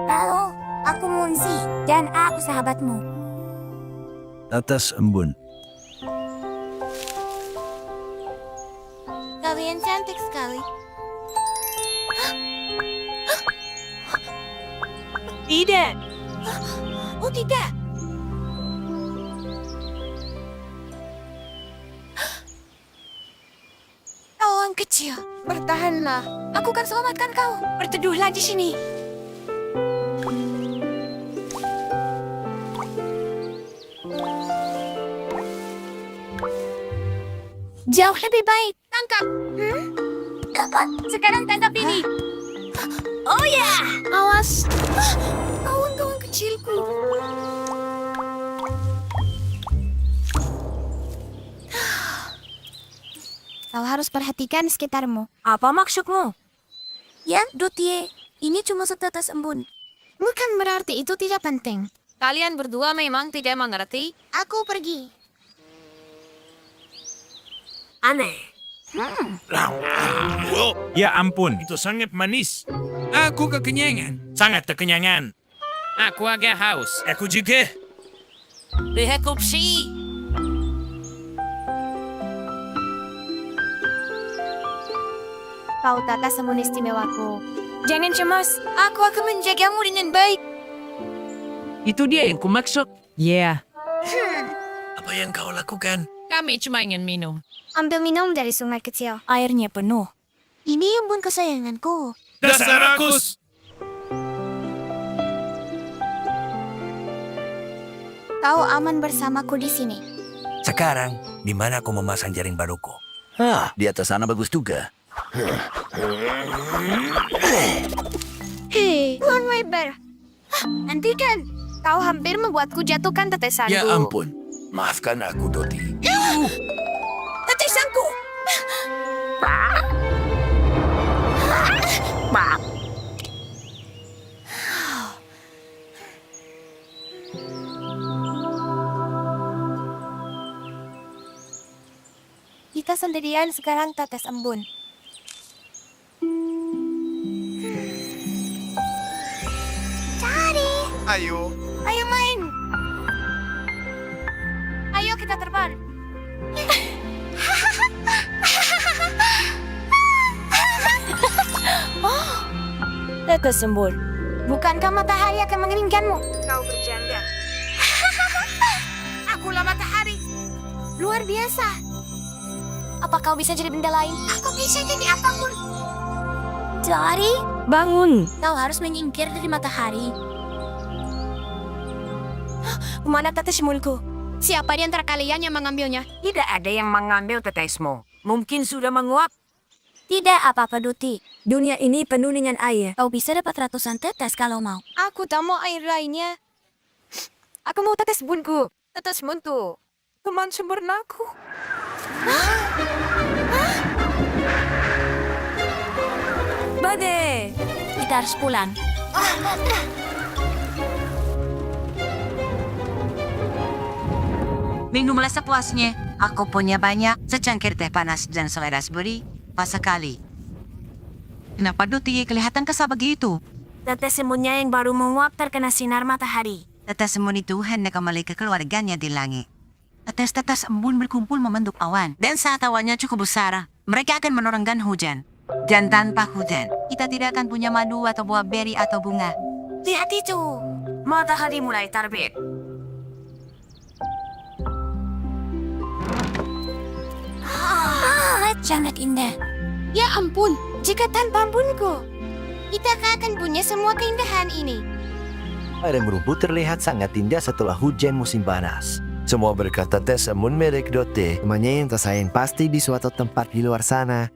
Halo, aku Munzi dan aku sahabatmu. Atas embun. Kalian cantik sekali. Tidak. Oh tidak. Kawan kecil, bertahanlah. Aku akan selamatkan kau. Berteduhlah di sini. Jauh lebih baik. Tangkap. Dapat. Sekarang tangkap ini. Oh ya. Awas. Kawan-kawan kecilku. Kau harus perhatikan sekitarmu. Apa maksudmu? Ya, Dotie. Ini cuma setetes embun. Bukan berarti itu tidak penting. Kalian berdua memang tidak mengerti? Aku pergi. Aneh. Ya ampun, itu sangat manis. Aku kekenyangan. Sangat kekenyangan. Aku agak haus. Aku juga. Lihat kopsi. Kau tata sembun istimewaku. Jangan cemas. Aku akan menjagamu dengan baik. Itu dia yang kumaksud. Yeah. Apa yang kau lakukan? Kami cuma ingin minum. Ambil minum dari sungai kecil. Airnya penuh. Ini embun kesayanganku. Dasar rakus! Kau aman bersamaku di sini. Sekarang, di mana aku memasang jaring baruku? Hah, di atas sana bagus juga. Hei, Tuan Weber. Hentikan. Kau hampir membuatku jatuhkan tetesanku. Ya ampun, maafkan aku, Doti. Tetesanku. Kita sendirian sekarang tetes embun. Cari. Ayo, Ayo main. Ayo kita terbang. Tetes embun. Bukankah matahari akan mengeringkanmu? Kau bercanda. Akulah matahari. Luar biasa. Apa kau bisa jadi benda lain? Aku bisa jadi apapun. Dari, Bangun. kau harus menyingkir dari matahari. Kemana tetes embunku? Siapa di antara kalian yang mengambilnya? Tidak ada yang mengambil tetesmu. Mungkin sudah menguap. Tidak apa-apa, Duti. Dunia ini penuh dengan air. Kau bisa dapat ratusan tetes kalau mau. Aku tak mau air lainnya. Aku mau tetes embunku. Tetes embunku. Teman sempurnaku. Badai. Kita harus pulang. Minumlah sepuasnya. Aku punya banyak, secangkir teh panas dan selera beri, pas sekali. Kenapa Duti kelihatan kesal begitu? Tetes embunnya yang baru menguap terkena sinar matahari. Tetes embun itu hendak kembali ke keluarganya di langit. Tetes-tetes embun berkumpul membentuk awan. Dan saat awannya cukup besar, mereka akan menurunkan hujan. Dan tanpa hujan, kita tidak akan punya madu atau buah beri atau bunga. Lihat itu. Matahari mulai terbit. Sangat indah. Ya ampun, jika tanpa embunku, kita akan punya semua keindahan ini. Padang rumput terlihat sangat indah setelah hujan musim panas. Semua berkat tetes embun merek Dote. Temannya yang tersayang pasti di suatu tempat di luar sana.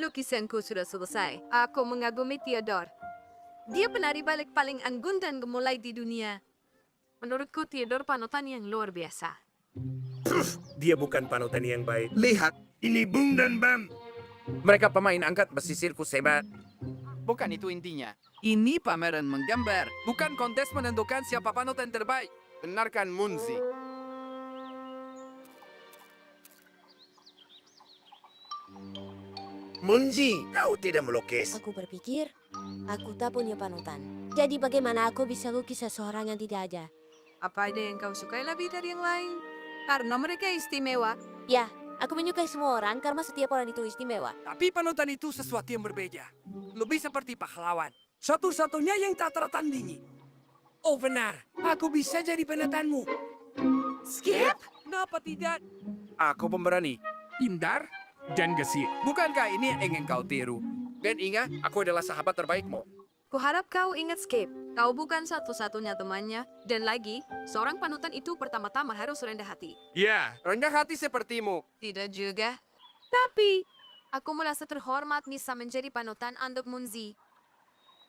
Lukisanku sudah selesai. Aku mengagumi Theodore. Dia penari balik paling anggun dan gemulai di dunia. Menurutku Theodore panutan yang luar biasa. Dia bukan panutan yang baik. Lihat, ini Bung dan Bam. Mereka pemain angkat besi sirkus hebat. bukan itu intinya. Ini pameran menggambar, bukan kontes menentukan siapa panutan terbaik. Benarkan Munzi? Munzi, kau tidak melukis. Aku berpikir, aku tak punya panutan. Jadi bagaimana aku bisa lukis seseorang yang tidak ada? Apa ada yang kau sukai lebih dari yang lain? Karena mereka istimewa. Ya, aku menyukai semua orang karena setiap orang itu istimewa. Tapi panutan itu sesuatu yang berbeda. Lebih seperti pahlawan. Satu-satunya yang tak tertandingi. Oh benar, aku bisa jadi penutanmu. Skip? Kenapa tidak? Aku pemberani. Indar dan gesit. Bukankah ini yang ingin kau tiru? Dan ingat, aku adalah sahabat terbaikmu. Kuharap kau ingat Skip. Kau bukan satu-satunya temannya. Dan lagi, seorang panutan itu pertama-tama harus rendah hati. Ya, Rendah hati sepertimu. Tidak juga. Tapi, aku merasa terhormat bisa menjadi panutan untuk Munzi.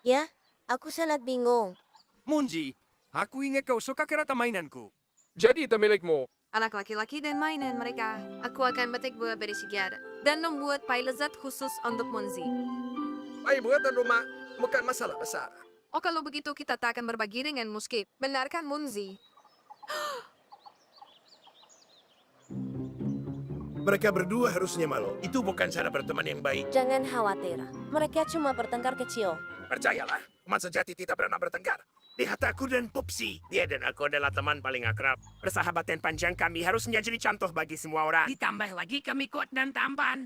Ya, aku sangat bingung. Munji, aku ingat kau suka kereta mainanku. Jadi itu milikmu. Anak laki-laki dan mainan mereka. Aku akan petik buah berisigar dan membuat pie lezat khusus untuk Munzi. Ay, buatan rumah bukan masalah besar. Oh, kalau begitu kita tak akan berbagi dengan Skip. Benarkan Munzi? Mereka berdua harusnya malu. Itu bukan cara berteman yang baik. Jangan khawatir, mereka cuma bertengkar kecil. Percayalah, teman sejati tidak pernah bertengkar. Lihat aku dan Pupsi. Dia dan aku adalah teman paling akrab. Persahabatan panjang kami harus menjadi contoh bagi semua orang. Ditambah lagi kami kuat dan tampan.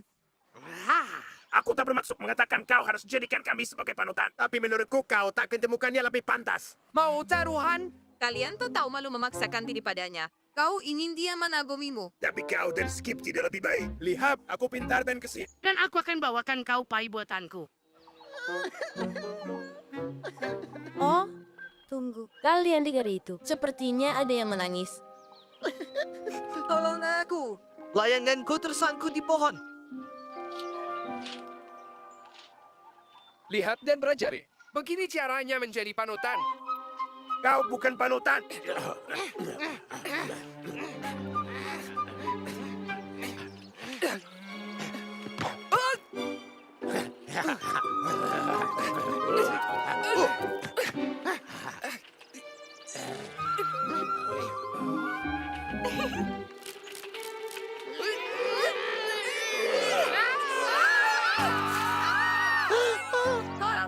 Aku tak bermaksud mengatakan kau harus jadikan kami sebagai panutan. Tapi menurutku kau tak ketemukannya lebih pantas. Mau taruhan? Kalian tuh tahu malu memaksakan diri padanya. Kau ingin dia menagomimu. Tapi kau dan Skip tidak lebih baik. Lihat, aku pintar dan gesit. Dan aku akan bawakan kau pai buatanku. Oh, tunggu. Kalian dengar itu? Sepertinya ada yang menangis. Tolong aku. Layanganku tersangkut di pohon. Lihat dan pelajari. Begini caranya menjadi panutan. Kau bukan panutan.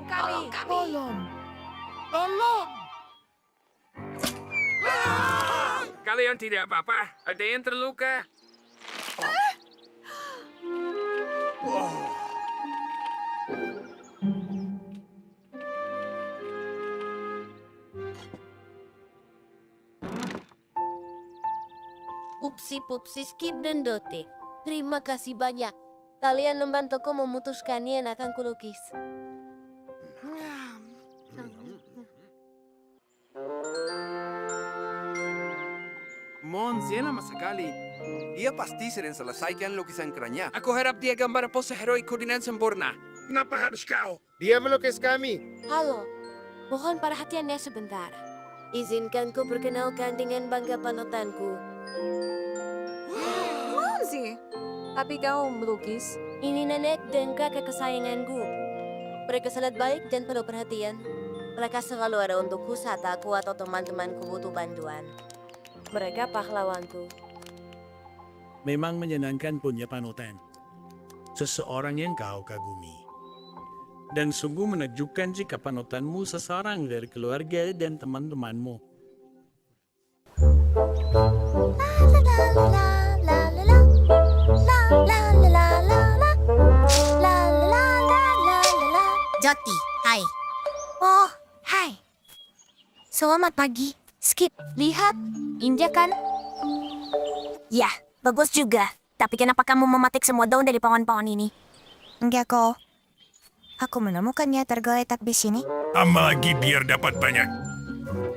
Tolong kami. Tolong! Kalian tidak apa-apa. Ada yang terluka. Pupsi, Skip, dan Dote. Terima kasih banyak. Kalian membantuku memutuskannya yang akan kulukis. Monzi lama sekali. Dia pasti sering selesaikan lukisan kerennya. Aku harap dia gambar pose heroiku dengan sempurna. Kenapa harus kau? Dia melukis kami. Halo, mohon perhatiannya sebentar. Izinkan ku perkenalkan dengan bangga panutanku. Munzi. Tapi kau melukis. Ini nenek dan kakak kesayanganku. Mereka sangat baik dan penuh perhatian. Mereka selalu ada untukku saat aku atau teman-temanku butuh bantuan. Mereka pahlawanku. Memang menyenangkan punya panutan. Seseorang yang kau kagumi. Dan sungguh menakjubkan jika panutanmu seseorang dari keluarga dan teman-temanmu. Joti, hai. Oh, hai. Selamat pagi. Skip, lihat. Injak kan? Ya, bagus juga. Tapi kenapa kamu mematik semua daun dari pohon-pohon ini? Enggak kok. Aku menemukannya tergeletak di sini. Tambah lagi biar dapat banyak.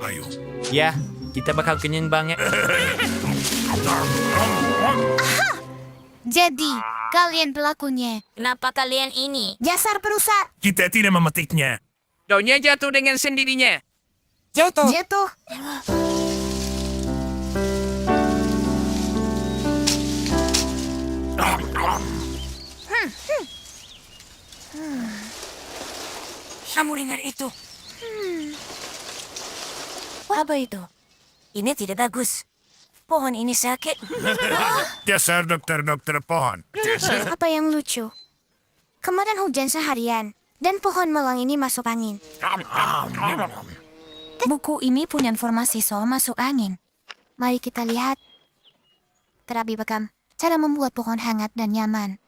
Ayo. Ya, kita bakal kenyang banget. Jadi, kalian pelakunya. Kenapa kalian ini? Jasar perusak. Kita tidak memetiknya. Daunnya jatuh dengan sendirinya. Jatuh. Jatuh. Kamu dengar itu? Apa itu? Ini tidak bagus. Pohon ini sakit. Dasar dokter-dokter pohon. Apa yang lucu? Kemarin hujan seharian, dan pohon malang ini masuk angin. Buku ini punya informasi soal masuk angin. Mari kita lihat. Terapi bekam, cara membuat pohon hangat dan nyaman.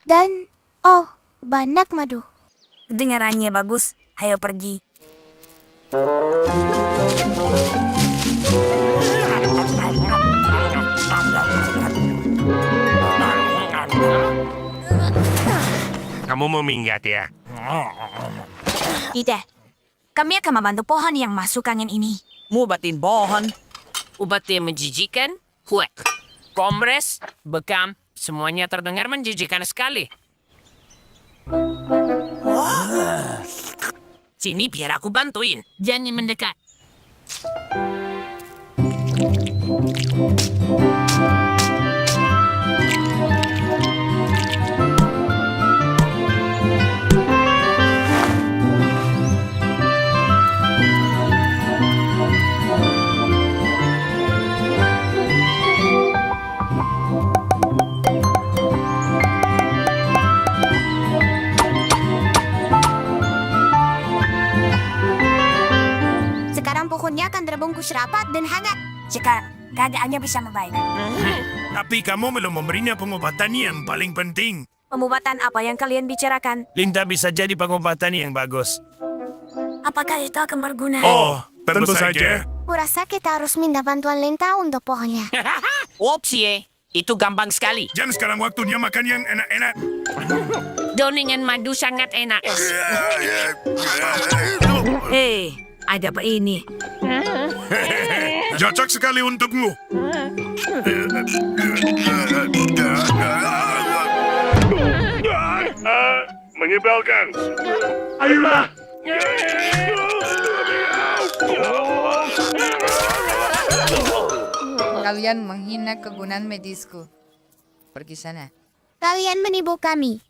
Dan, oh, banyak madu. Dengarannya bagus, ayo pergi. Kamu mau minggat ya? Tidak. Kami akan membantu pohon yang masuk angin ini. Mubatin pohon. Obat yang menjijikan? Huek. Komres, bekam, semuanya terdengar menjijikan sekali. Sini biar aku bantuin. Jangan mendekat. Sekarang pohonnya akan terbungkus rapat dan hangat. Sekarang, keadaannya bisa membaik. Tapi kamu belum memberinya pengobatan yang paling penting. Pengobatan apa yang kalian bicarakan? Linda bisa jadi pengobatan yang bagus. Apakah itu akan berguna? Oh, tentu saja. Kurasa kita harus minta bantuan Linta untuk pohonnya. Opsie, itu gampang sekali. Jangan sekarang waktunya makan yang enak-enak. Doningan madu sangat enak. Hei, ada apa ini? Cocok sekali untukmu. Menyebalkan. Ayolah. Kalian menghina kegunaan medisku. Pergi sana. Kalian menipu kami.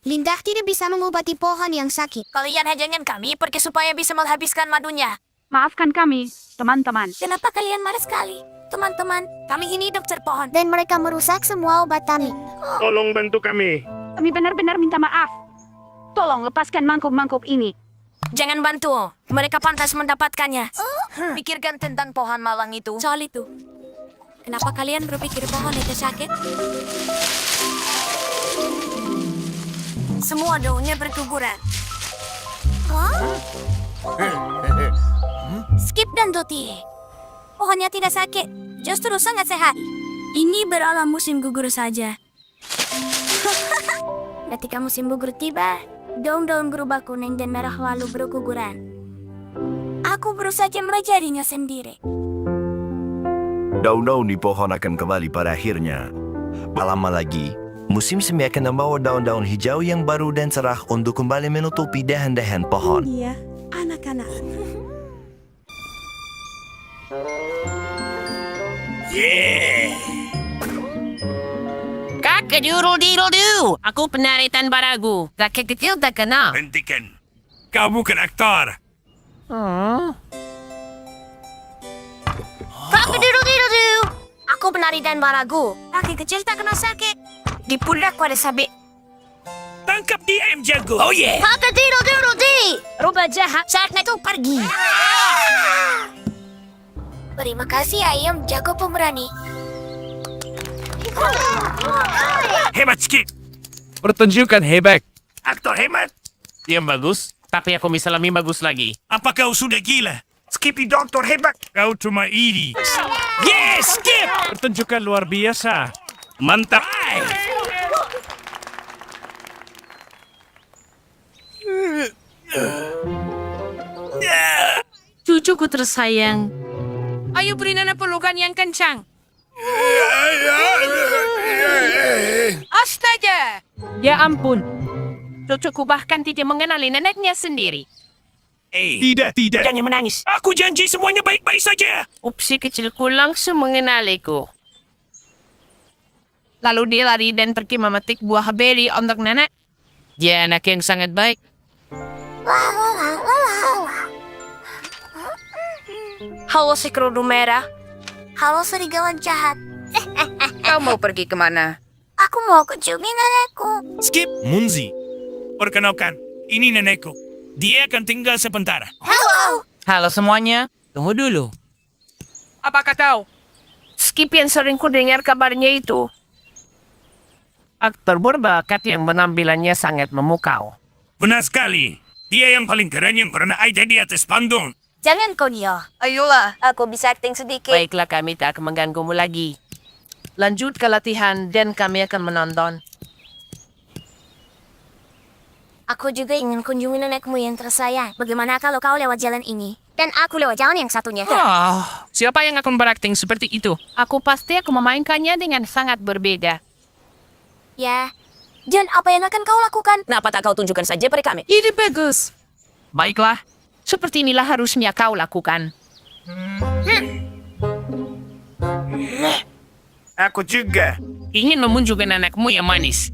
Linda tidak bisa mengobati pohon yang sakit. Kalian hajangan kami pergi supaya bisa menghabiskan madunya. Maafkan kami, teman-teman. Kenapa kalian marah sekali? Teman-teman, kami ini dokter pohon. Dan mereka merusak semua obat kami. Tolong bantu kami. Kami benar-benar minta maaf. Tolong lepaskan mangkuk-mangkuk ini. Jangan bantu. Mereka pantas mendapatkannya. Pikirkan tentang pohon malang itu. Soal itu. Kenapa kalian berpikir pohon itu sakit? Semua daunnya berguguran. Skip dan Doti. Pohonnya tidak sakit. Justru sangat sehat. Ini beralam musim gugur saja. Ketika musim gugur tiba, daun-daun berubah kuning dan merah lalu berguguran. Aku baru saja melajarinya sendiri. Daun-daun di pohon akan kembali pada akhirnya. Lama lagi, musim semi akan membawa daun-daun hijau yang baru dan cerah untuk kembali menutupi dahan-dahan pohon. Iya, anak-anak. Kakak-dudul-didul-du. Aku penaritan baragu. Kakek kecil tak kenal. Hentikan. Kau bukan aktor. Kakak-dudul-didul-du. Aku penari dan baragu. Kaki kecil tak kena sakit. Di pundakku ada sabit. Tangkap dia, M. Jago. Oh yeah. Kakak-dudul-didul-di. Rubah jahat. Saatnya itu pergi. Terima kasih ayam jago pemberani. Hebat, Skip. Pertunjukan hebat. Aktor hebat. Yang bagus, tapi aku bisa lebih bagus lagi. Apa kau sudah gila? Skippy doktor hebat. Kau cuma iri. Yes, Skip. Pertunjukan luar biasa. Mantap. Cucuku tersayang. Ayo beri Nana pelukan yang kencang. Astaga! Ya ampun. Cucuku bahkan tidak mengenali neneknya sendiri. Tidak. Jangan menangis. Aku janji semuanya baik-baik saja. Upsi kecilku langsung mengenaliku. Lalu dia lari dan pergi memetik buah beri untuk nenek. Dia anak yang sangat baik. Halo si kerudung merah. Halo serigala jahat. Kau mau pergi kemana? Aku mau kunjungi nenekku. Skip, Munzi. Perkenalkan, ini nenekku. Dia akan tinggal sementara. Halo semuanya, tunggu dulu. Apakah tahu? Skip yang sering ku dengar kabarnya itu. Aktor berbakat yang penampilannya sangat memukau. Benar sekali. Dia yang paling keren yang pernah ada di atas panggung. Jangan kau Nio. Ayolah. Aku bisa acting sedikit. Baiklah, kami tak akan mengganggumu lagi. Lanjut ke latihan dan kami akan menonton. Aku juga ingin kunjungi nenekmu yang tersayang. Bagaimana kalau kau lewat jalan ini? Dan aku lewat jalan yang satunya. Siapa yang akan berakting seperti itu? Aku pasti aku memainkannya dengan sangat berbeda. Ya. Dan apa yang akan kau lakukan? Kenapa tak kau tunjukkan saja pada kami? Ide bagus. Baiklah, seperti inilah harusnya kau lakukan. Aku juga. Ingin memunjukkan anakmu yang manis.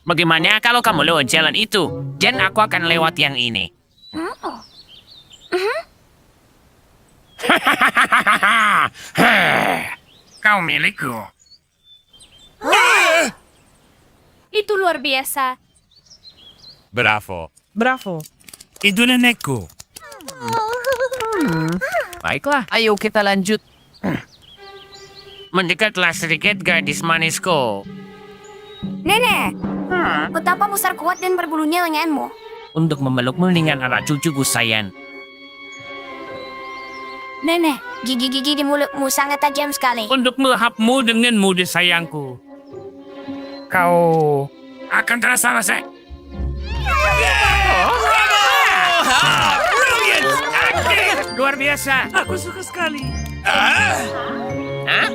Bagaimana kalau kamu lewat jalan itu, dan aku akan lewat yang ini? Kau milikku. Itu luar biasa. Bravo. Bravo. Itu nenekku. Baiklah, ayo kita lanjut. Mendekatlah sedikit gadis manisku. Nenek, betapa besar kuat dan berbulunya lenganmu. Untuk memelukmu dengan anak cucuku sayang. Nenek, gigi-gigi di mulutmu sangat tajam sekali. Untuk melahapmu dengan muda sayangku. Kau Akan terasa rasa. luar biasa. Aku suka sekali. Hah?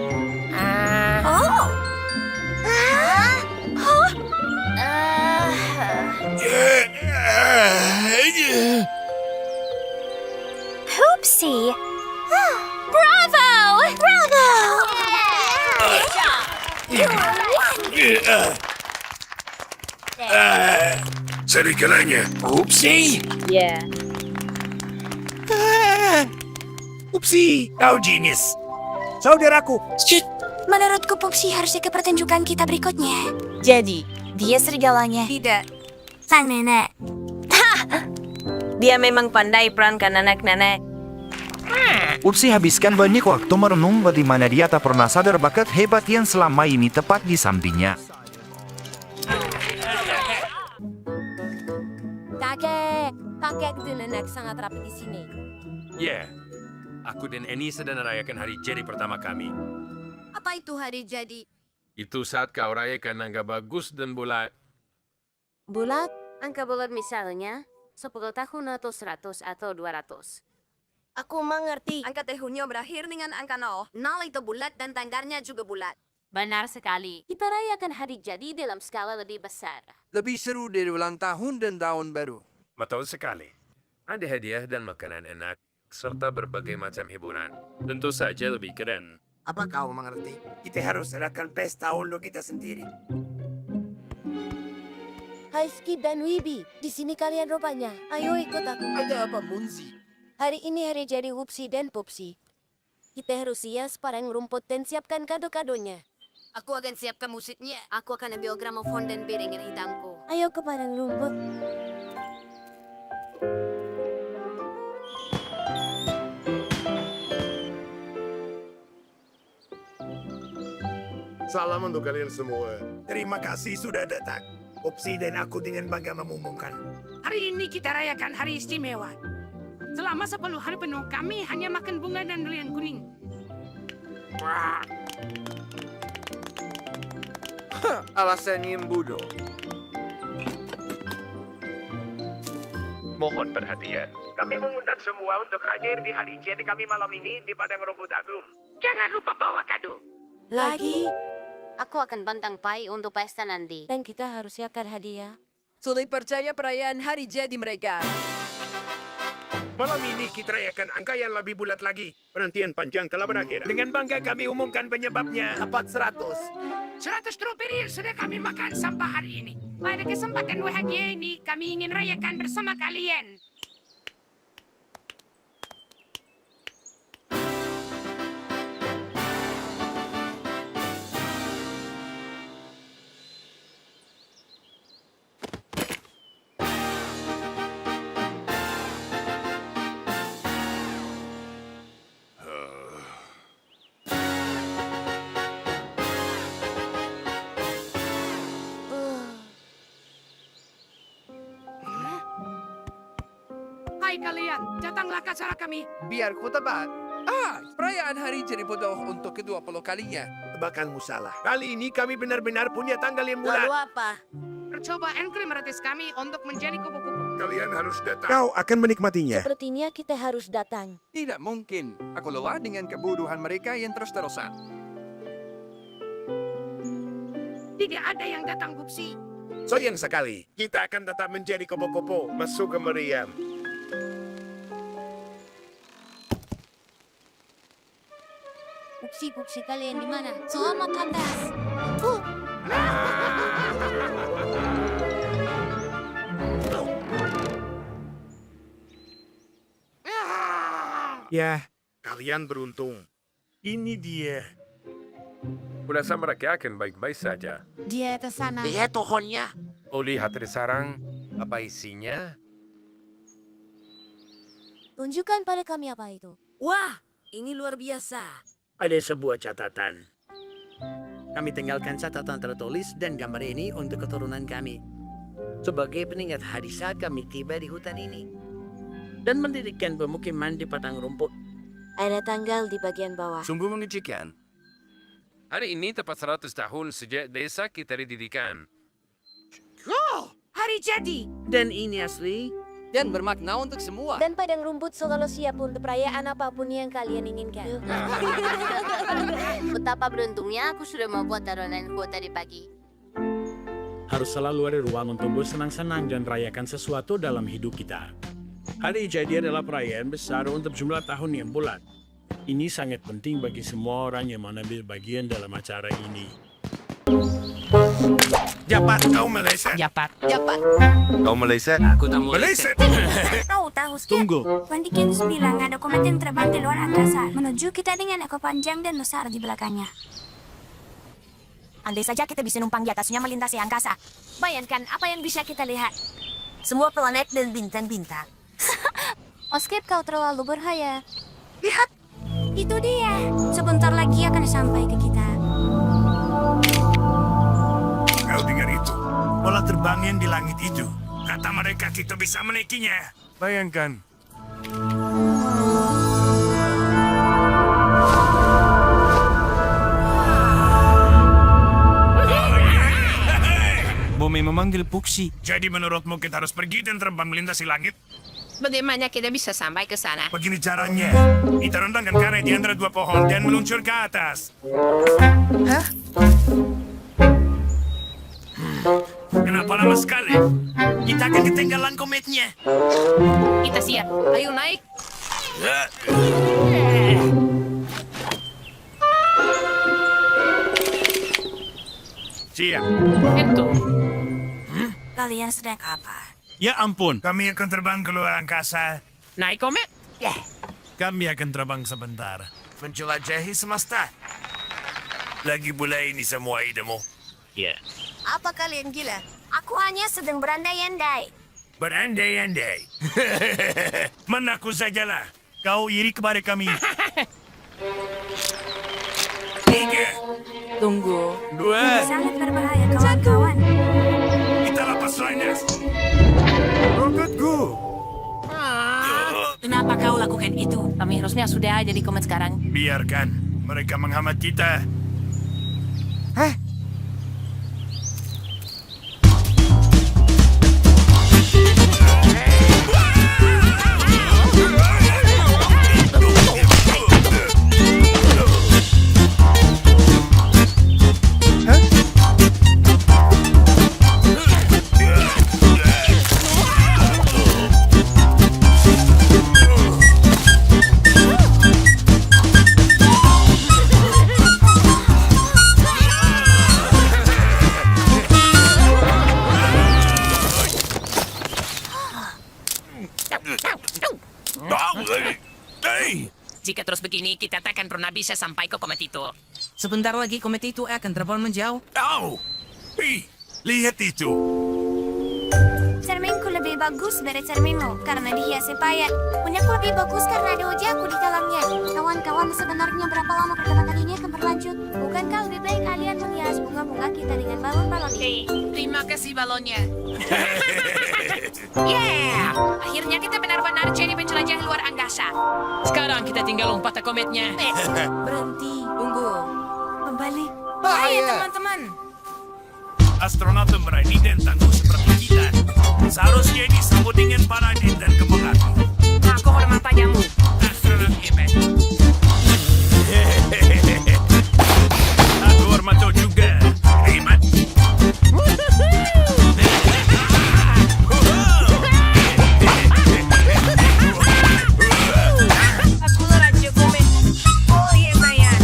Hoopsie. Bravo! Bravo! Serigalanya. Upsi. Ya. Upsi. Kau genius. Saudaraku. Menurutku Pupsi harusnya ke pertunjukan kita berikutnya. Jadi, Dia serigalanya. tidak. Sang nenek. Dia memang pandai perankan anak-anak. Upsi habiskan banyak waktu merenung bagaimana dia tak pernah sadar bakat hebat yang selama ini tepat di sampingnya. Kakek dan nenek sangat rapi di sini. Ya. Aku dan Annie sedang merayakan hari jadi pertama kami. Apa itu hari jadi? Itu saat kau rayakan angka bagus dan bulat. Bulat? Angka bulat misalnya 10 tahun atau 100 atau 200. Aku mengerti. Angka tahunnya berakhir dengan angka 0. 0 itu bulat dan tanggalnya juga bulat. Benar sekali. Kita rayakan hari jadi dalam skala lebih besar. Lebih seru dari ulang tahun dan tahun baru. Betul sekali. Ada hadiah dan makanan enak, serta berbagai macam hiburan. Tentu saja lebih keren. Apa kau mengerti? Kita harus adakan pesta untuk kita sendiri. Hai Skip dan Wibi, di sini kalian rupanya. Ayo ikut aku. Ada apa, Munzi? Hari ini hari jadi Wupsi dan Pupsi. Kita harus hias padang rumput dan siapkan kado-kadonya. Aku akan siapkan musiknya. Aku akan ambil gramofon dan piringan hitamku. Ayo ke padang rumput. Salam untuk kalian semua. Terima kasih sudah datang. Upsi dan aku dengan bangga mengumumkan. Hari ini kita rayakan hari istimewa. Selama 10 hari penuh kami hanya makan bunga dan durian kuning. Alasan yang bodoh. Mohon perhatian. Kami mengundang semua untuk hadir di hari jadi kami malam ini di Padang Rumput Agung. Jangan lupa bawa kado. Lagi, Aku akan bantang pai untuk pesta nanti. dan kita harus siapkan hadiah. Sulit percaya perayaan hari jadi mereka. Malam ini kita rayakan angka yang lebih bulat lagi. Penantian panjang telah berakhir. Dengan bangga kami umumkan penyebabnya. Tepat 100. 100 strawberry sudah kami makan sampai hari ini. Pada kesempatan bahagia ini, kami ingin rayakan bersama kalian. Hai kalian, datanglah ke acara kami. Biar ku tebak. Perayaan hari jadi bodoh untuk ke-20 kalinya. Tebakanmu salah. Kali ini kami benar-benar punya tanggal yang bulat. apa? Percobaan kriminalitis kami untuk menjadi kupu-kupu. Kalian harus datang. Kau akan menikmatinya. Sepertinya kita harus datang. Tidak mungkin. Aku lelah dengan kebodohan mereka yang terus-terusan. Tidak ada yang datang, Pupsi. Sayang sekali. Kita akan tetap menjadi kupu-kupu. Masuk ke meriam. Pupsi kalian di mana? Selamat atas. Ya, kalian beruntung. Ini dia. Kurasa mereka akan baik-baik saja. Dia ke sana. tohonnya. Oh, lihat di sarang. Apa isinya? Tunjukkan pada kami apa itu. Wah, ini luar biasa. Ada sebuah catatan. Kami tinggalkan catatan tertulis dan gambar ini untuk keturunan kami. Sebagai pengingat hari saat kami tiba di hutan ini. Dan mendirikan pemukiman di padang rumput. Ada tanggal di bagian bawah. Sungguh mengejutkan. Hari ini tepat 100 tahun sejak desa kita didirikan. Hari jadi. Dan ini asli. Dan bermakna untuk semua. Dan padang rumput selalu siap untuk perayaan apapun yang kalian inginkan. Betapa beruntungnya aku sudah membuat taronanku tadi pagi. Harus selalu ada ruang untuk bersenang-senang dan rayakan sesuatu dalam hidup kita. Hari jadi adalah perayaan besar untuk jumlah tahun yang bulat. Ini sangat penting bagi semua orang yang mengambil bagian dalam acara ini. Japat, kau meleset. Japat. Kau meleset? Aku tak mau. Meleset. Kau tahu, Skip? Tunggu. Vandikins bilang ada komet yang terbang di luar angkasa menuju kita dengan ekor panjang dan besar di belakangnya. Andai saja kita bisa numpang di atasnya melintasi angkasa. Bayangkan apa yang bisa kita lihat. Semua planet dan bintang-bintang. Oh, Skip, kau terlalu berhaya. Lihat, itu dia. Sebentar lagi akan sampai ke kita. Kau dengar itu? Bola terbang yang di langit itu. Kata mereka kita bisa menaikinya. Bayangkan. Bumi memanggil Puksi. Jadi menurutmu kita harus pergi dan terbang melintasi langit? Bagaimana kita bisa sampai ke sana? Begini caranya. Kita rentangkan karet di antara dua pohon dan meluncur ke atas. Hah? Kenapa lama sekali? Kita akan ketinggalan kometnya. Kita siap. Ayo naik. Siap. Itu. Kalian sedang apa? Ya ampun. Kami akan terbang ke luar angkasa. Naik komet? Kami akan terbang sebentar. Menjelajahi semesta. Lagi pula ini semua idemu. Ya. Apa kalian gila? Aku hanya sedang berandai-andai. Berandai-andai. Mengaku sajalah. Kau iri kepada kami. 3, Tunggu. 2, Sangat berbahaya, kawan-kawan. kita lepas landas. Roketku. Kenapa kau lakukan itu? Kami harusnya sudah jadi komet sekarang. Biarkan mereka menghambat kita. Jika terus begini, kita tak akan pernah bisa sampai ke komet itu. Sebentar lagi komet itu akan terbang menjauh. Au! Lihat itu. Cerminku lebih bagus dari cerminmu karena dihiasi payet. Punyaku lebih bagus karena ada wajahku di dalamnya. Kawan-kawan, sebenarnya berapa lama perkembangan ini akan berlanjut? Bukankah lebih baik kalian menghias bunga bunga-bunga kita dengan balon-balon ini. Terima kasih balonnya. Yeah! Akhirnya kita benar-benar jadi penjelajah luar angkasa. Sekarang kita tinggal lompat ke kometnya. Berhenti. Tunggu. Kembali. Hai teman-teman. Astronot berani dan tangguh seperti kita. Seharusnya disambut dengan paradigm dan kemenangan. Aku hormat padamu. Astronot hebat. Aku hormat kau juga. Hebat. Aku raja komet. Oh iya sayang.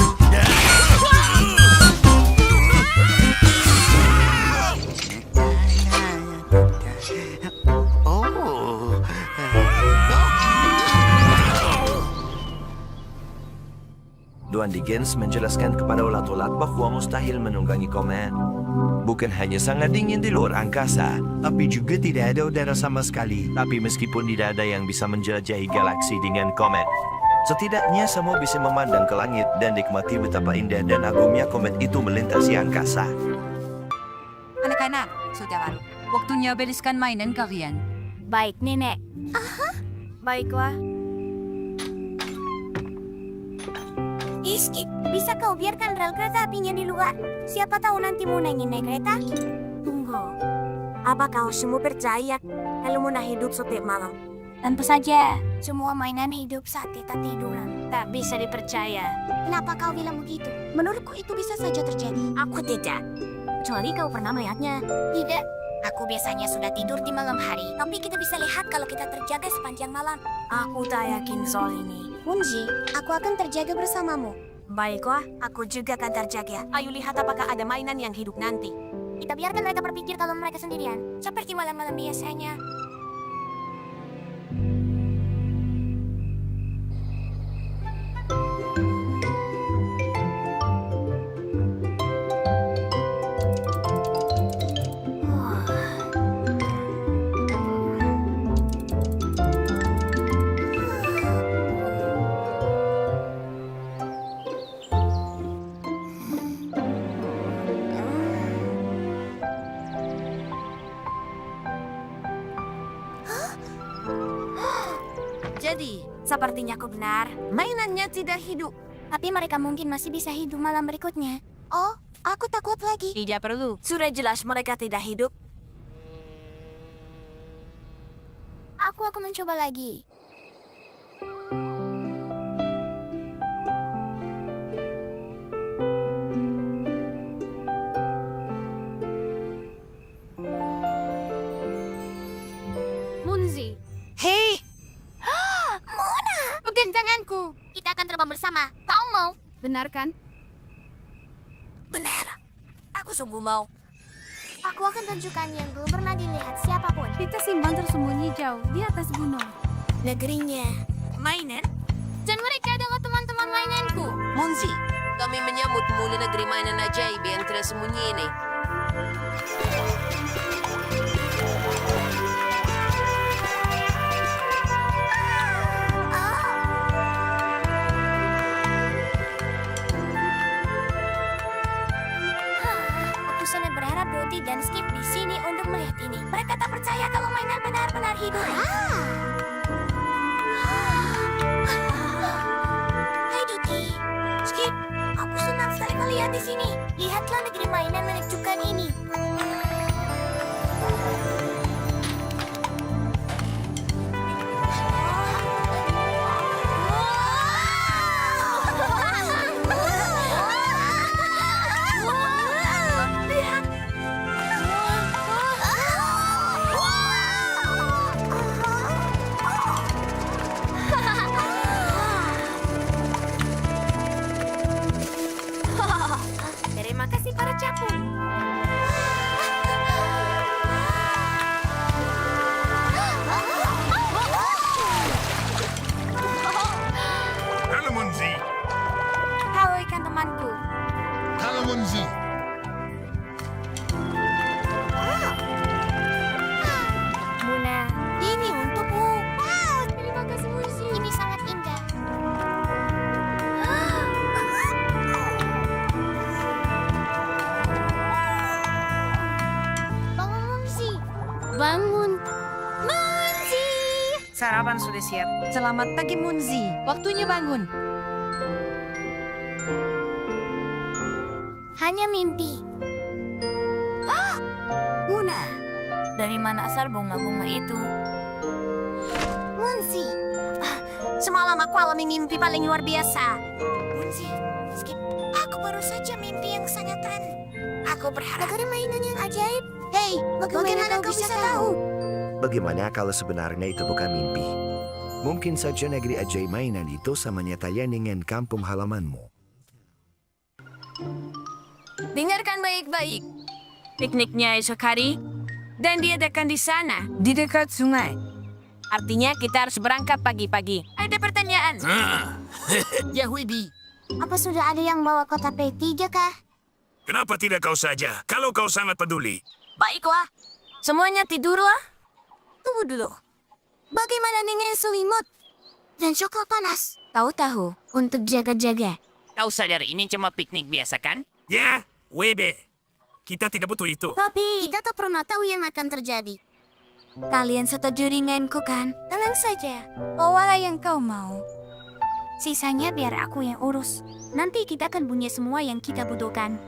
Duan Dickens menjelaskan kepada ulat-ulat bahwa mustahil menunggangi komet. Bukan hanya sangat dingin di luar angkasa, tapi juga tidak ada udara sama sekali. Tapi meskipun tidak ada yang bisa menjelajahi galaksi dengan komet, setidaknya semua bisa memandang ke langit dan nikmati betapa indah dan agungnya komet itu melintasi angkasa. Anak-anak, sudah baru. Waktunya bereskan mainan kalian. Baik, Nenek. Baiklah. Skip, bisa kau biarkan rel kereta apinya di luar? Siapa tahu nanti Muna ingin naik kereta? Tunggu. Apa kau semua percaya kalau Muna hidup setiap malam? Tentu saja. Semua mainan hidup saat kita tiduran. Tak bisa dipercaya. Kenapa kau bilang begitu? Menurutku itu bisa saja terjadi. Aku tidak. Kecuali kau pernah melihatnya. Tidak. Aku biasanya sudah tidur di malam hari. Tapi kita bisa lihat kalau kita terjaga sepanjang malam. Aku tak yakin soal ini. Munji, aku akan terjaga bersamamu. Baiklah, aku juga akan terjaga. Ayo lihat apakah ada mainan yang hidup nanti. Kita biarkan mereka berpikir kalau mereka sendirian. Seperti malam-malam biasanya. Jadi, Sepertinya aku benar. mainannya tidak hidup. Tapi mereka mungkin masih bisa hidup malam berikutnya. Oh, aku takut lagi. Tidak perlu. Sudah jelas mereka tidak hidup. Aku akan mencoba lagi. Munzi, Hei, Mona! pegang tanganku. Kita akan terbang bersama. Kau mau? Benar kan? Benar. Aku sungguh mau. Aku akan tunjukkan yang belum pernah dilihat siapapun. Kita simpan tersembunyi jauh di atas gunung. Negerinya. mainan? Dan mereka adalah teman-teman mainanku. Munzi, kami menyambutmu di negeri mainan ajaib yang tersembunyi ini. Aku sangat berharap Doti dan Skip di sini untuk melihat ini. Mereka tak percaya kalau mainan benar-benar hidup. Hai Doti, Skip, aku senang sekali melihat di sini. Lihatlah negeri mainan menakjubkan ini. Terima kasih para capung. Bangun. Munzi! Sarapan sudah siap. Selamat pagi, Munzi. Waktunya bangun. Hanya mimpi. Muna. Dari mana asal bunga-bunga itu? Munzi. Semalam aku alami mimpi paling luar biasa. Munzi, Skip, aku baru saja mimpi yang kesanatan. Aku berharap ada mainan yang ajaib. Hei, bagaimana kau bisa tahu? Bagaimana kalau sebenarnya itu bukan mimpi? Mungkin saja negeri ajaib mainan itu sama nyatanya dengan kampung halamanmu. Dengarkan baik-baik. Pikniknya esok hari, dan diadakan di sana, di dekat sungai. Artinya kita harus berangkat pagi-pagi. Ada pertanyaan? Ya, Wibi. Apa sudah ada yang bawa kotak P3 kah? Kenapa tidak kau saja? Kalau kau sangat peduli. Baiklah. Semuanya tidurlah. Tunggu dulu. Bagaimana dengan selimut? Dan coklat panas? Tahu-tahu, untuk jaga-jaga. Kau sadar ini cuma piknik biasa kan? Ya, Wibi. Kita tidak butuh itu. Tapi, kita tak pernah tahu yang akan terjadi. Kalian setuju denganku kan? Tenang saja. Bawalah yang kau mau. Sisanya biar aku yang urus. Nanti kita akan punya semua yang kita butuhkan.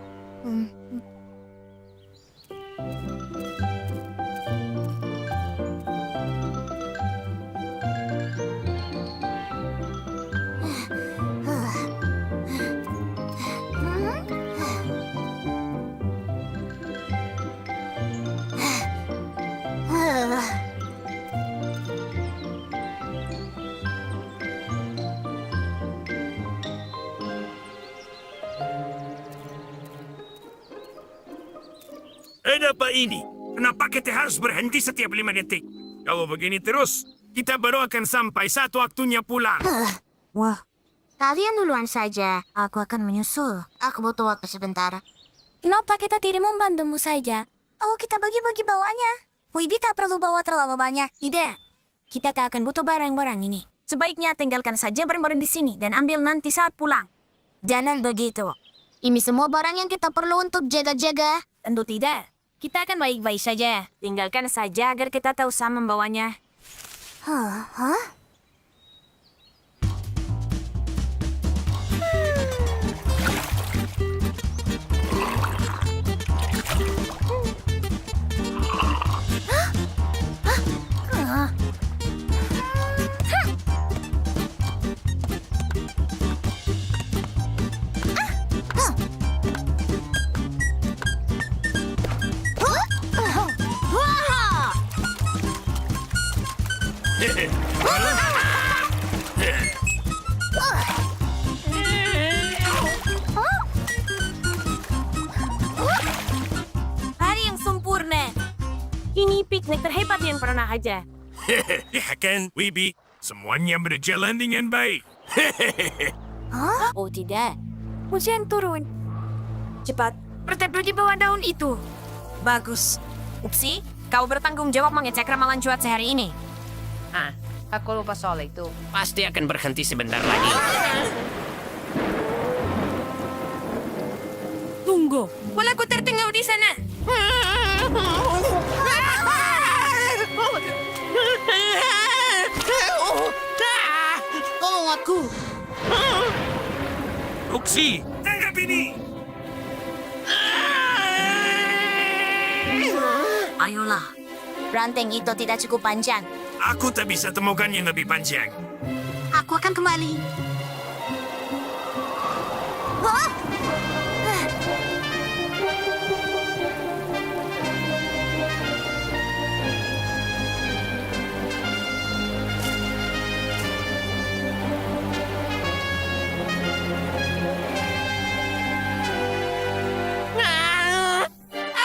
Ada apa ini? Kenapa kita harus berhenti setiap 5 detik? Kalau begini terus, kita baru akan sampai saat waktunya pulang. Wah. Kalian duluan saja. Aku akan menyusul. Aku butuh waktu sebentar. Kenapa kita tidak membantumu saja? Oh, kita bagi-bagi bawanya. Wibi tak perlu bawa terlalu banyak. Tidak. Kita tak akan butuh barang-barang ini. Sebaiknya tinggalkan saja barang-barang di sini dan ambil nanti saat pulang. Jangan begitu. Ini semua barang yang kita perlu untuk jaga-jaga. Tentu tidak. Kita akan baik-baik saja. Tinggalkan saja agar kita tahu sama membawanya. Hah? Hari yang sempurna. Ini piknik terhebat yang pernah aja. Ya kan, Wibi? Semuanya berjalan dengan baik. Oh tidak. Hujan turun. Cepat, bertempel di bawah daun itu. Bagus. Upsi, kau bertanggung jawab mengecek ramalan cuaca hari ini. Ah, aku lupa soal itu. Pasti akan berhenti sebentar lagi. Tunggu, aku tertinggal di sana. Tolong aku. Uksi, tangkap ini! Ayolah. Ranting itu tidak cukup panjang. Aku tak bisa temukan yang lebih panjang. Aku akan kembali. Hah?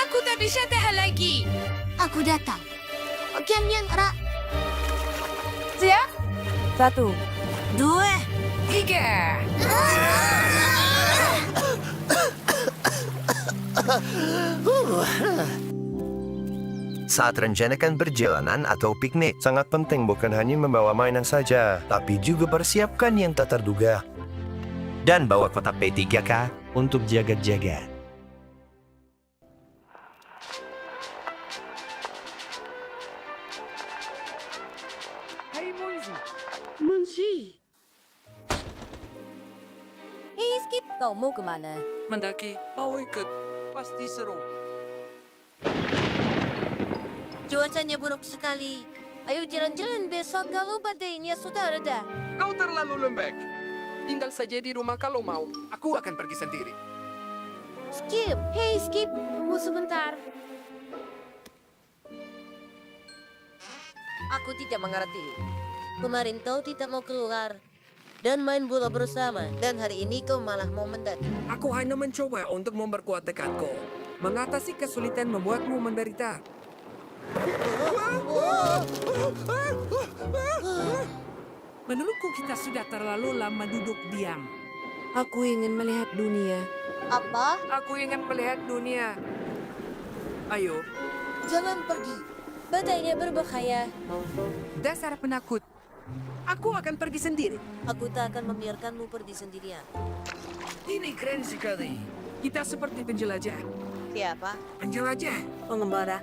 Aku tak bisa tahan lagi. Aku datang. Bagian yang Siap? 1, 2, 3. Saat rencanakan perjalanan atau piknik, sangat penting bukan hanya membawa mainan saja, tapi juga persiapkan yang tak terduga. Dan bawa kotak P3K untuk jaga-jaga. Kau mau kemana? Mendaki, mau ikut. Pasti seru. Cuacanya buruk sekali. Ayo jalan-jalan besok kalau badainya sudah reda. Kau terlalu lembek. Tinggal saja di rumah kalau mau. Aku akan pergi sendiri. Skip, hey Skip, tunggu sebentar. Aku tidak mengerti. Kemarin kau tidak mau keluar dan main bola bersama, dan hari ini kau malah mau mendaki. Aku hanya mencoba untuk memperkuat tekadku. Mengatasi kesulitan membuatmu menderita. Menurutku kita sudah terlalu lama duduk diam. Aku ingin melihat dunia. Apa? Aku ingin melihat dunia. Ayo, Jangan pergi. Badainya berbahaya. dasar penakut. Aku akan pergi sendiri. Aku tak akan membiarkanmu pergi sendirian. Ini keren sekali. Kita seperti penjelajah. Siapa? Penjelajah. Pengembara.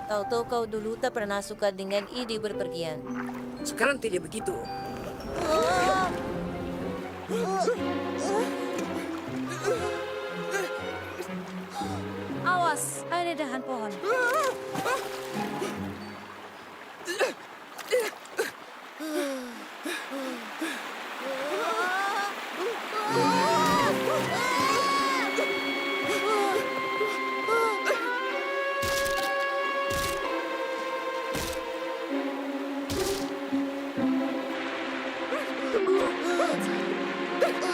Tahu-tahu kau dulu tak pernah suka dengan ide berpergian. Sekarang tidak begitu. Awas, ada dahan pohon.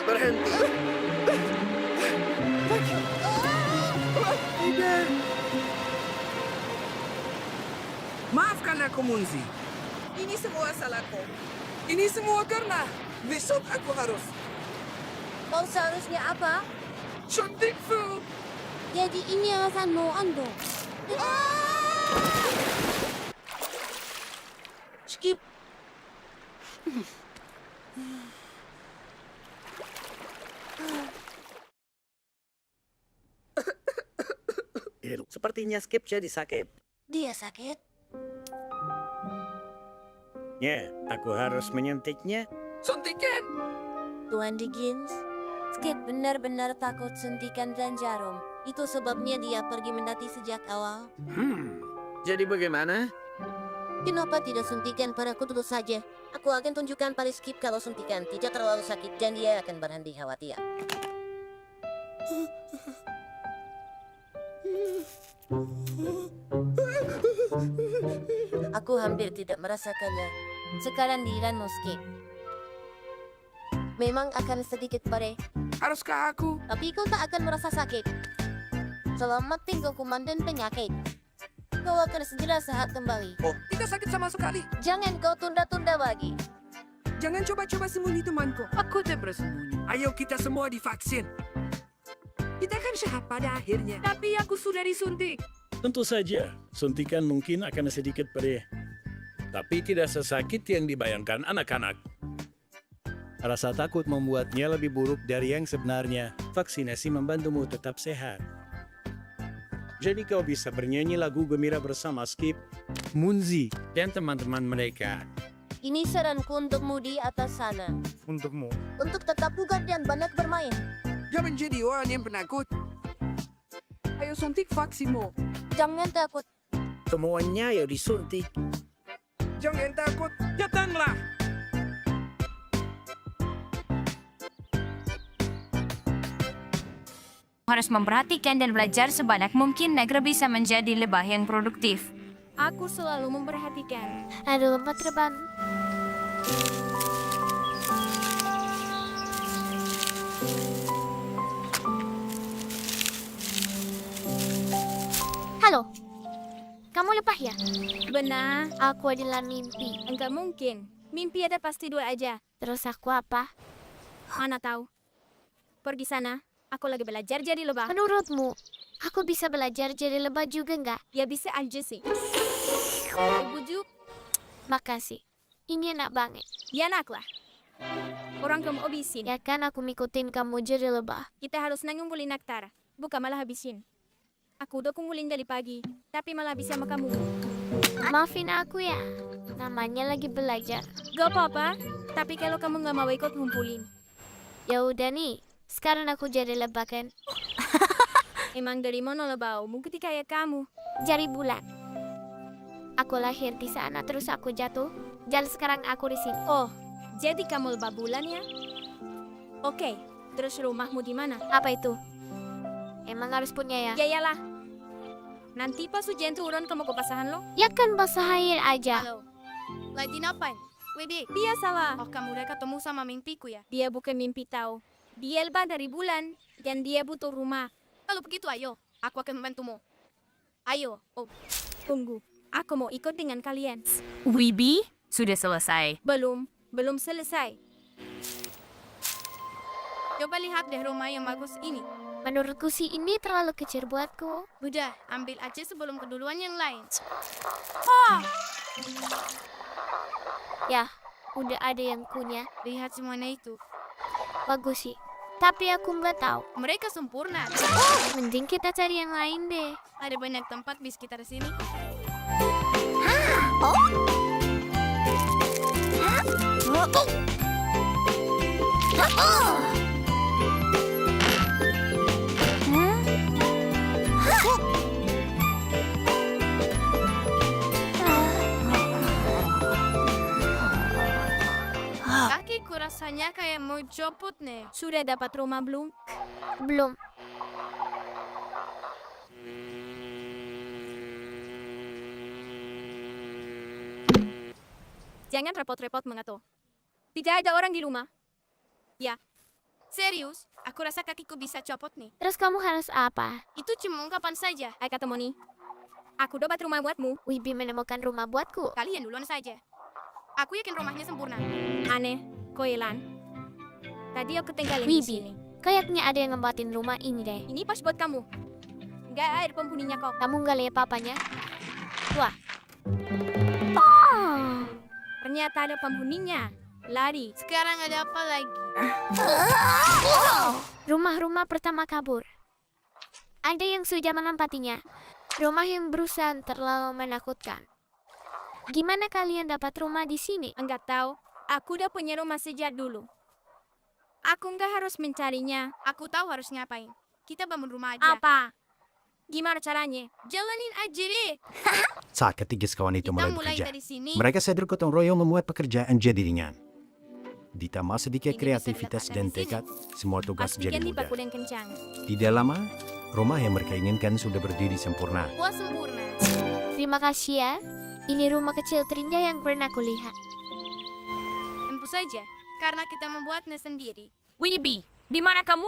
Berhenti. Maafkan aku, Munzi. Ini semua salahku. Ini semua karena besok aku harus Kau seharusnya apa? suntikku. Jadi ini alasanmu, Ando. Skip. Sepertinya Skip jadi sakit. Dia sakit. Ya, aku harus menyuntiknya. Suntikan. Tuan Diggins, Skip benar-benar takut suntikan dan jarum. Itu sebabnya dia pergi mendaki sejak awal. Jadi bagaimana? Kenapa tidak suntikan padaku dulu saja? Aku akan tunjukkan pada Skip kalau suntikan tidak terlalu sakit dan dia akan berhenti khawatir. Aku hampir tidak merasakannya. Sekarang giliranmu, Skip. Memang akan sedikit perih, Haruskah aku? tapi kau tak akan merasa sakit. Selamat tinggal komandan penyakit. Kau akan segera sehat kembali. Oh, tidak sakit sama sekali. Jangan kau tunda-tunda lagi. Jangan coba-coba sembunyi, temanku. Aku tidak bersembunyi. Ayo kita semua divaksin. Kita akan sehat pada akhirnya. Tapi aku sudah disuntik. Tentu saja, suntikan mungkin akan sedikit perih. Tapi tidak sesakit yang dibayangkan anak-anak. Rasa takut membuatnya lebih buruk dari yang sebenarnya. Vaksinasi membantumu tetap sehat. Jadi kau bisa bernyanyi lagu gembira bersama Skip, Munzi, dan teman-teman mereka. Ini saranku untukmu di atas sana. Untukmu. Untuk tetap bugar dan banyak bermain. Jangan jadi orang yang penakut. Ayo suntik vaksinmu. Jangan takut. Semuanya ya disuntik. Jangan takut. Datanglah. Harus memperhatikan dan belajar sebanyak mungkin agar bisa menjadi lebah yang produktif. Aku selalu memperhatikan. Aduh, lompat terbang. Halo. Kamu lepah ya? Benar, aku adalah mimpi. Enggak mungkin. Mimpi ada pasti dua aja. Terus aku apa? Mana tahu. Pergi sana. Aku lagi belajar jadi lebah. Menurutmu, aku bisa belajar jadi lebah juga nggak? Ya bisa aja sih. Bujuk. Makasih. Ini enak banget. Ya enak lah. Orang kamu habisin. Ya kan aku ngikutin kamu jadi lebah. Kita harus ngumpulin nektar. Bukan malah habisin. Aku udah kumpulin dari pagi. Tapi malah habis sama kamu. Maafin aku ya. Namanya lagi belajar. Gak apa-apa. Tapi kalau kamu nggak mau ikut ngumpulin. Ya udah nih. sekarang aku jadi lebakan. Emang dari mana lo baumu ketika kayak kamu? Jari bulan. Aku lahir di sana terus aku jatuh. Jadi sekarang aku di sini. Oh, jadi kamu lebah bulan ya? Oke, terus rumahmu di mana? Apa itu? Emang harus punya ya? Ya iyalah. Nanti pas hujan turun kamu ke pasahan lo? Ya kan bahasa air aja. Halo. Lagi ngapain? Webe, biasalah. Oh, kamu udah ketemu sama mimpiku ya? Dia bukan mimpi tahu. Dia lebah dari bulan dan dia butuh rumah. Kalau begitu ayo, aku akan membantumu. Ayo. Oh, tunggu. Aku mau ikut dengan kalian. Wibi, sudah selesai. Belum selesai. Coba lihat deh rumah yang bagus ini. Menurutku sih ini terlalu kecil buatku. Udah, ambil aja sebelum keduluan yang lain. Ya, udah ada yang punya. Lihat semuanya itu. Bagus sih. Tapi aku nggak tahu. Mereka sempurna. Mending kita cari yang lain deh. Ada banyak tempat di sekitar sini. Kakiku rasanya kayak mau copot nih. Sudah dapat rumah belum? Belum. Jangan repot-repot mengatur. Tidak ada orang di rumah. Ya. Serius, aku rasa kakiku bisa copot nih. Terus kamu harus apa? Itu cuma ungkapan saja. Hai kata Moni. Aku dapat rumah buatmu. Wibi menemukan rumah buatku. Kalian duluan saja. Aku yakin rumahnya sempurna. Aneh, Koilan. Tadi aku tinggalin di sini. Wibi, kayaknya ada yang ngebuatin rumah ini deh. Ini pas buat kamu. Nggak ada penghuninya kok. Kamu nggak lihat papanya? Wah. Ternyata ada penghuninya. Lari. Sekarang ada apa lagi? Rumah-rumah pertama kabur. Ada yang sudah menempatinya. Rumah yang berusaha terlalu menakutkan. Gimana kalian dapat rumah di sini? Enggak tahu. Aku udah punya rumah sejak dulu. Aku nggak harus mencarinya. Aku tahu harus ngapain. Kita bangun rumah aja. Apa? Gimana caranya? Jalanin aja deh. Saat ketiga sekawan itu Kita mulai mulai bekerja, dari sini. mereka sadar gotong royong membuat pekerjaan jadi ringan. Ditambah sedikit Ini bisa kreativitas diletakkan dan di sini. tekad, semua tugas Masukin jadi di mudah. baku yang kencang. Tidak lama, rumah yang mereka inginkan sudah berdiri sempurna. Wah, sempurna. Terima kasih ya. Ini rumah kecil terindah yang pernah kulihat. Tentu saja, karena kita membuatnya sendiri. Wibi, di mana kamu?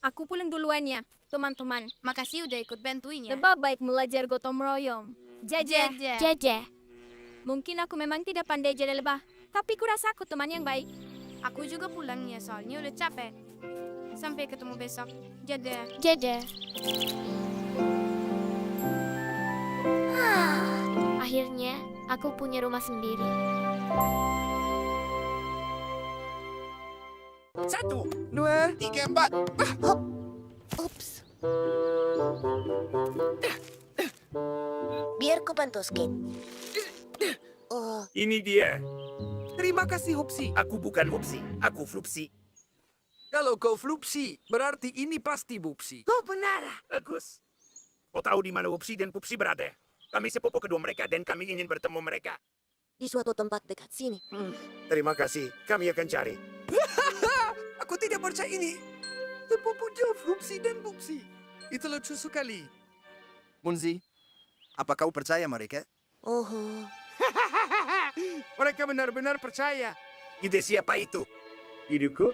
Aku pulang duluan ya, teman-teman. Makasih udah ikut bantuin ya. Lebih baik belajar gotong royong. Jaja. Jaja. Mungkin aku memang tidak pandai jadi lebah, tapi kurasa aku teman yang baik. Aku juga pulang ya, soalnya udah capek. Sampai ketemu besok. Jaja. Jaja. Akhirnya, aku punya rumah sendiri. 1, 2, 3, 4. Ups. Biar ku bantu skate. Ini dia. terima kasih Hupsi. Aku bukan Hupsi, aku Flupsi. Kalau kau Flupsi, berarti ini pasti Bupsi. Kau benar. Bagus. Kau tahu di mana Hupsi dan Pupsi berada? Kami sepupu kedua mereka dan kami ingin bertemu mereka. Di suatu tempat dekat sini. Terima kasih, kami akan cari. Aku tidak percaya ini. Sepupu jauh Flupsi dan Bupsi. Itu lucu sekali. Munzi, apa kau percaya mereka? Mereka benar-benar percaya. Ide siapa itu? Iduku?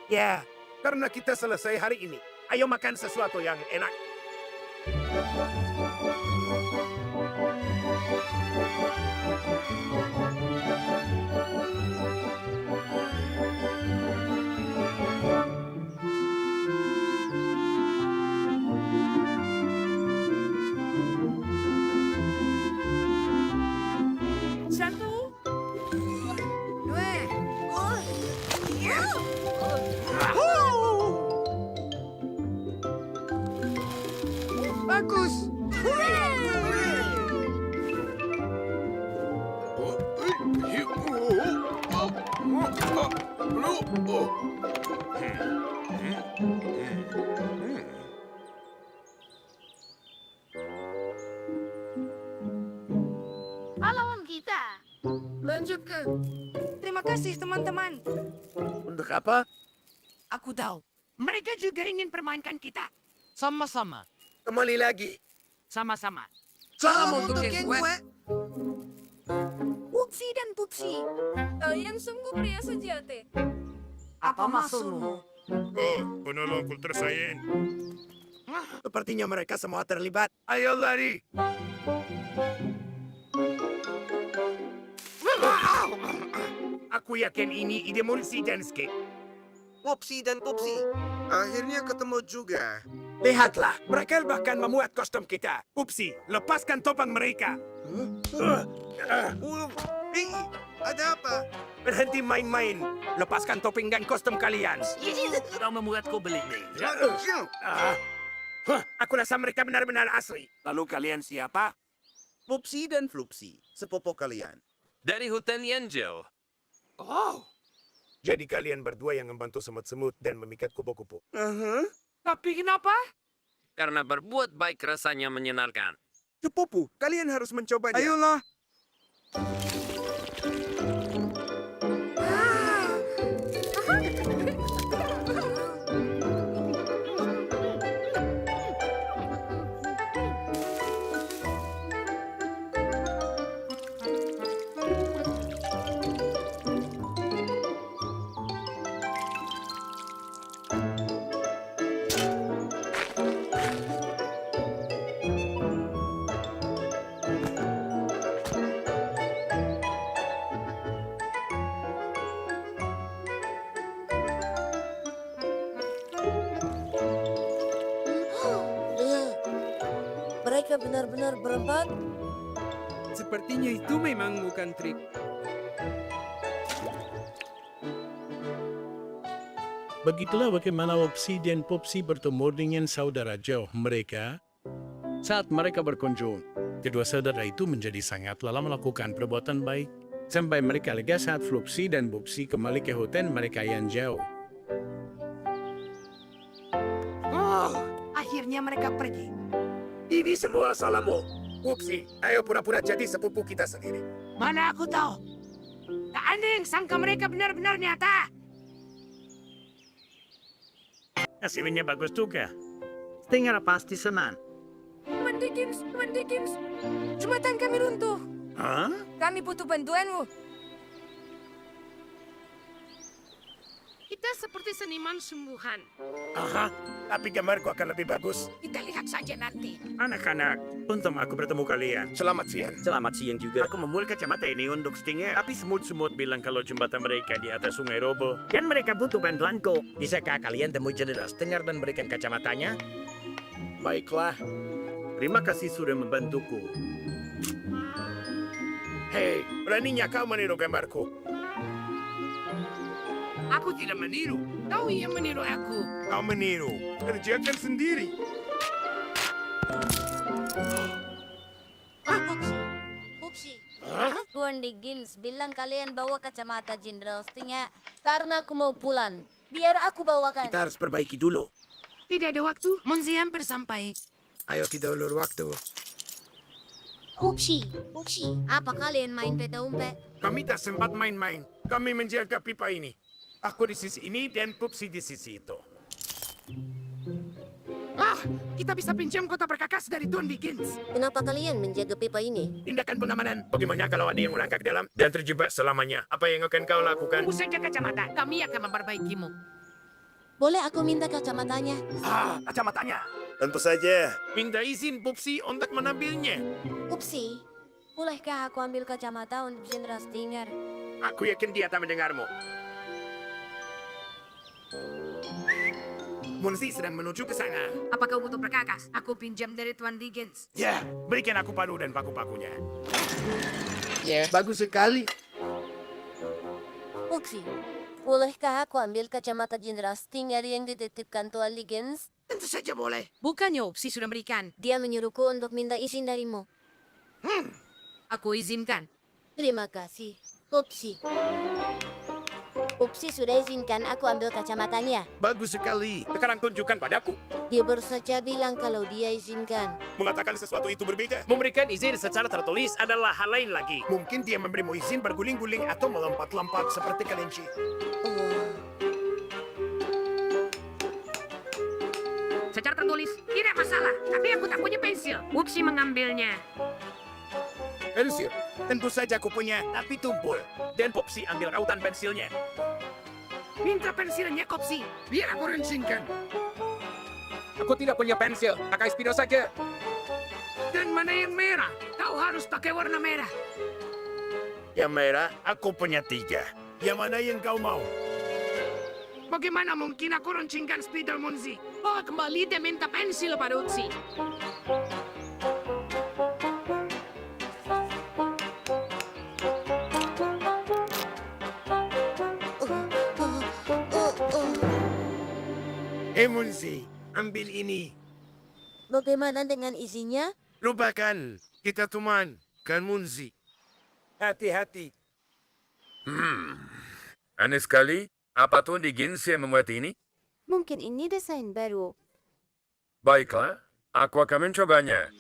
Ya, karena kita selesai hari ini. Ayo makan sesuatu yang enak. Bagus. Lanjutkan. Terima kasih teman-teman. Untuk apa? Aku tahu. Mereka juga ingin permainkan kita. Sama-sama. Kembali lagi. Sama-sama. Salam untuk geng gue. Pupsi dan Pupsi. Kalian sungguh pria sejati. Apa maksudmu? Penolong kultur sains. Sepertinya mereka semua terlibat. Ayo lari. Aku yakin ini ide Mulsi dan Skip. Popsi dan Popsi. Akhirnya ketemu juga. Lihatlah, mereka bahkan memuat kostum kita. Upsi, lepaskan topeng mereka. Ada apa? Berhenti main-main. Lepaskan topeng dan kostum kalian. Kau membuatku beli nih. Aku rasa mereka benar-benar asli. Lalu kalian siapa? Popsi dan Flupsi, sepupu kalian. Dari hutan yang jauh. Oh. Jadi kalian berdua yang membantu semut-semut dan memikat kupu-kupu. Tapi kenapa? Karena berbuat baik rasanya menyenangkan. Sepupu, kalian harus mencobanya. Ayolah. Mereka benar-benar berempat. Sepertinya itu memang bukan trik. Begitulah bagaimana Opsi dan Popsi bertemu dengan saudara jauh mereka saat mereka berkunjung. Kedua saudara itu menjadi sangat lelah melakukan perbuatan baik. Sampai mereka lega saat Flopsy dan Popsi kembali ke hutan mereka yang jauh. Oh, akhirnya mereka pergi. Ini semua salahmu. Upsi, ayo pura-pura jadi sepupu kita sendiri. Mana aku tahu. Tak ada yang sangka mereka benar-benar nyata. Hasilnya bagus juga. Stinger pasti senang. Tuan Dickens. Jembatan kami runtuh. Hah? Kami butuh bantuanmu. Kita seperti seniman sungguhan. Aha, tapi gambarku akan lebih bagus. Kita lihat saja nanti. Anak-anak, untung aku bertemu kalian. Selamat siang. Selamat siang juga. Aku membuat kacamata ini untuk Stinger. Tapi semut-semut bilang kalau jembatan mereka di atas sungai roboh. Dan mereka butuh bantuanku. Bisakah kalian temui jenderal Stinger dan berikan kacamatanya? Baiklah. Terima kasih sudah membantuku. Hei, beraninya kau meniru gambarku. Aku tidak meniru. Kau yang meniru aku. Kau meniru. Kerjakan sendiri. Pupsi. Tuan Dickens bilang kalian bawa kacamata Jenderal Stinger. Karena aku mau pulang. Biar aku bawakan. Kita harus perbaiki dulu. Tidak ada waktu. Monzi hampir sampai. Ayo kita ulur waktu. Pupsi. Apa kalian main peta umpet? Kami tak sempat main-main. Kami menjaga pipa ini. Aku di sisi ini dan Pupsi di sisi itu. Kita bisa pinjam kota perkakas dari Tuan Dickens. Kenapa kalian menjaga pipa ini? Tindakan pengamanan. Bagaimana kalau ada yang melangkah ke dalam dan terjebak selamanya? Apa yang akan kau lakukan? Tunggu saja kacamata. Kami akan memperbaikimu. Boleh aku minta kacamatanya? Kacamatanya. Tentu saja. Minta izin Pupsi untuk menambilnya. Pupsi, bolehkah aku ambil kacamata untuk Jenderal Stinger? Aku yakin dia tak mendengarmu. Monsi sedang menuju ke sana. Apa kau butuh perkakas? Aku pinjam dari Tuan Dickens. Ya, berikan aku palu dan paku-pakunya. Ya, bagus sekali. Pupsi, bolehkah aku ambil kacamata Jenderal Stinger yang dititipkan Tuan Dickens? Tentu saja boleh. Bukannya Opsi sudah berikan. Dia menyuruhku untuk minta izin darimu. Aku izinkan. Terima kasih, Pupsi. Upsi sudah izinkan aku ambil kacamatanya. Bagus sekali. Sekarang tunjukkan padaku. Dia baru saja bilang kalau dia izinkan. Mengatakan sesuatu itu berbeda. Memberikan izin secara tertulis adalah hal lain lagi. Mungkin dia memberimu izin berguling-guling atau melompat-lompat seperti kelinci. Secara tertulis, tidak masalah. Tapi aku tak punya pensil. Upsi mengambilnya. Pensil. Tentu saja aku punya, tapi tumpul. Dan Popsi ambil rautan pensilnya. Minta pensilnya, Kopsi. Biar aku rincikan. Aku tidak punya pensil. Pakai spidol saja. Dan mana yang merah? Kau harus pakai warna merah. Yang merah, aku punya 3. Yang mana yang kau mau? Bagaimana mungkin aku runcingkan Spidol Munzi? Oh, kembali dia minta pensil pada Upsi. Munzi, ambil ini. Bagaimana dengan izinnya? Lupakan, kita teman, kan Munzi. Hati-hati. Aneh sekali. Apa tuh di Gens yang membuat ini? Mungkin ini desain baru. Baiklah, aku akan mencobanya.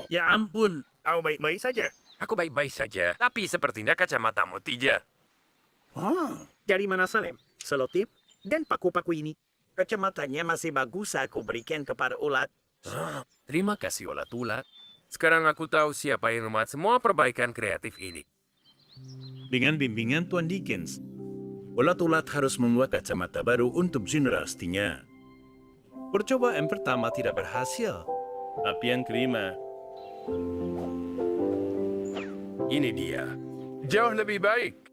Ya ampun, Kau baik-baik saja. Aku baik-baik saja, tapi sepertinya kacamatamu tidak. Dari mana Salem? Selotip dan paku-paku ini. Kacamatanya masih bagus aku berikan kepada ulat. Terima kasih ulat-ulat. Sekarang aku tahu siapa yang membuat semua perbaikan kreatif ini. dengan bimbingan Tuan Dickens, ulat-ulat harus membuat kacamata baru untuk generastinya. Percobaan pertama tidak berhasil, tapi yang kelima. Ini dia. Jauh lebih baik.